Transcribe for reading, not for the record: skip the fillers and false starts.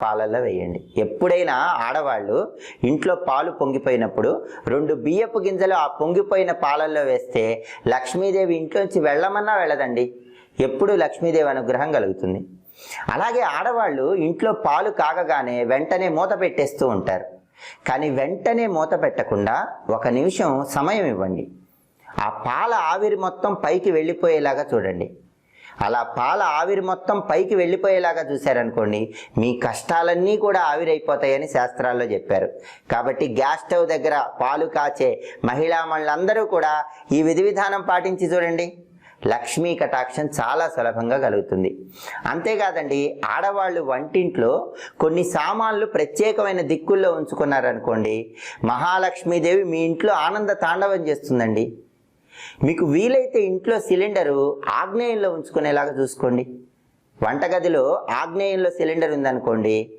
పాలల్లో వేయండి. ఎప్పుడైనా ఆడవాళ్ళు ఇంట్లో పాలు పొంగిపోయినప్పుడు 2 బియ్యపు గింజలు ఆ పొంగిపోయిన పాలల్లో వేస్తే లక్ష్మీదేవి ఇంట్లోంచి వెళ్ళమన్నా వెళ్ళదండి. ఎప్పుడు లక్ష్మీదేవి అనుగ్రహం కలుగుతుంది. అలాగే ఆడవాళ్ళు ఇంట్లో పాలు కాగగానే వెంటనే మూత పెట్టేస్తూ ఉంటారు. కానీ వెంటనే మూత పెట్టకుండా 1 నిమిషం సమయం ఇవ్వండి. ఆ పాల ఆవిరి మొత్తం పైకి వెళ్ళిపోయేలాగా చూడండి. అలా పాల ఆవిరి మొత్తం పైకి వెళ్ళిపోయేలాగా చూశారనుకోండి, మీ కష్టాలన్నీ కూడా ఆవిరైపోతాయని శాస్త్రాల్లో చెప్పారు. కాబట్టి గ్యాస్ స్టవ్ దగ్గర పాలు కాచే మహిళామణులందరూ కూడా ఈ విధి విధానం పాటించి చూడండి. లక్ష్మీ కటాక్షం చాలా సులభంగా కలుగుతుంది. అంతేకాదండి, ఆడవాళ్ళు వంటింట్లో కొన్ని సామాన్లు ప్రత్యేకమైన దిక్కుల్లో ఉంచుకున్నారనుకోండి, మహాలక్ష్మీదేవి మీ ఇంట్లో ఆనంద తాండవం చేస్తుందండి. మీకు వీలైతే ఇంట్లో సిలిండరు ఆగ్నేయంలో ఉంచుకునేలాగా చూసుకోండి. వంటగదిలో ఆగ్నేయంలో సిలిండర్ ఉందనుకోండి,